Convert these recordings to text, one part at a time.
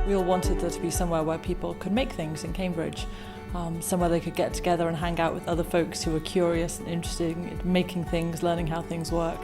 We all wanted there to be somewhere where people could make things in Cambridge, somewhere they could get together and hang out with other folks who were curious and interested in making things, learning how things work.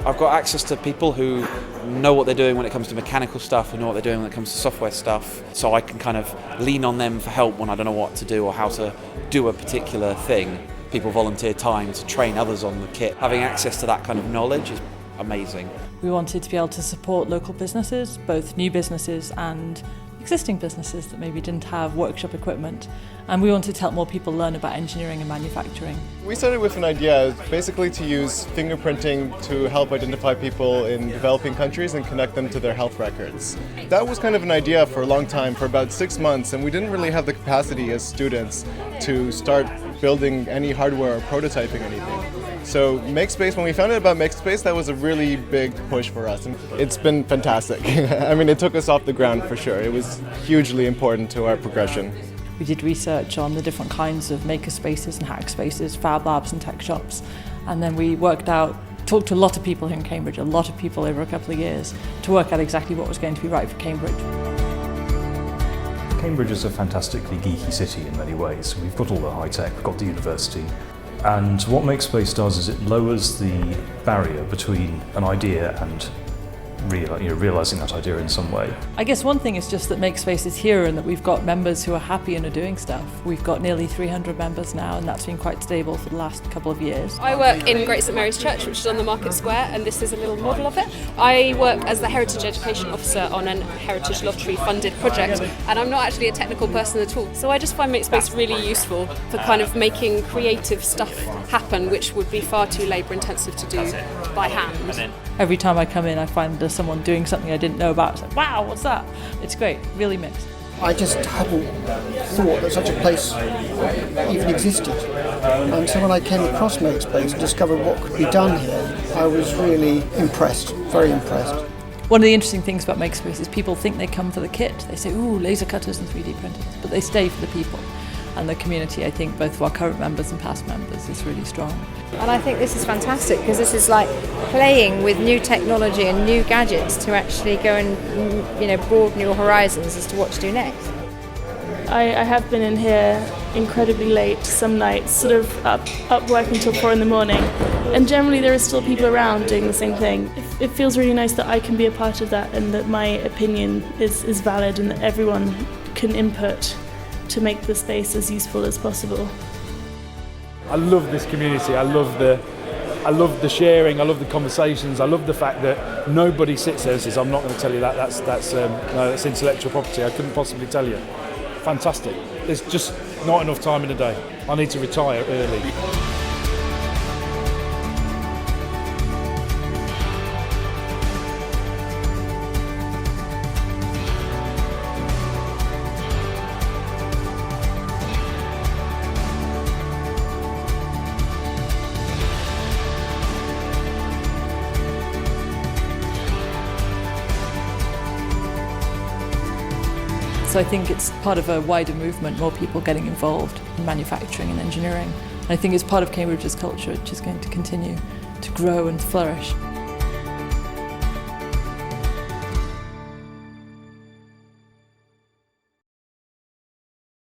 I've got access to people who know what they're doing when it comes to mechanical stuff, who know what they're doing when it comes to software stuff, so I can kind of lean on them for help when I don't know what to do or how to do a particular thing. People volunteer time to train others on the kit. Having access to that kind of knowledge is amazing. We wanted to be able to support local businesses, both new businesses and existing businesses that maybe didn't have workshop equipment, and we wanted to help more people learn about engineering and manufacturing. We started with an idea, basically to use fingerprinting to help identify people in developing countries and connect them to their health records. That was kind of an idea for a long time, for about 6 months, and we didn't really have the capacity as students to start building any hardware or prototyping anything. So Makespace, when we found out about Makespace, that was a really big push for us, and it's been fantastic. I mean, it took us off the ground for sure. It was hugely important to our progression. We did research on the different kinds of maker spaces and hack spaces, fab labs and tech shops, and then we talked to a lot of people here in Cambridge, a lot of people over a couple of years, to work out exactly what was going to be right for Cambridge. Cambridge is a fantastically geeky city in many ways. We've got all the high tech, we've got the university, and what Makespace does is it lowers the barrier between an idea and realising that idea in some way. I guess one thing is just that Makespace is here and that we've got members who are happy and are doing stuff. We've got nearly 300 members now, and that's been quite stable for the last couple of years. I work in Great St Mary's Church, which is on the Market Square, and this is a little model of it. I work as the Heritage Education Officer on an Heritage Lottery funded project, and I'm not actually a technical person at all. So I just find Makespace really useful for kind of making creative stuff happen, which would be far too labour intensive to do by hand. Every time I come in, I find there's someone doing something I didn't know about. It's like, wow, what's that? It's great, really mixed. I just hadn't thought that such a place even existed. And so when I came across Makespace and discovered what could be done here, I was really impressed, very impressed. One of the interesting things about Makespace is people think they come for the kit. They say, ooh, laser cutters and 3D printers, but they stay for the people. And the community, I think, both of our current members and past members, is really strong. And I think this is fantastic because this is like playing with new technology and new gadgets to actually go and broaden your horizons as to what to do next. I have been in here incredibly late some nights, sort of up working till 4 in the morning, and generally there are still people around doing the same thing. It feels really nice that I can be a part of that and that my opinion is valid and that everyone can input to make the space as useful as possible. I love this community. I love the sharing. I love the conversations. I love the fact that nobody sits there and says, "I'm not going to tell you that. That's intellectual property. I couldn't possibly tell you." Fantastic. There's just not enough time in the day. I need to retire early. So I think it's part of a wider movement, more people getting involved in manufacturing and engineering. And I think it's part of Cambridge's culture, which is going to continue to grow and flourish.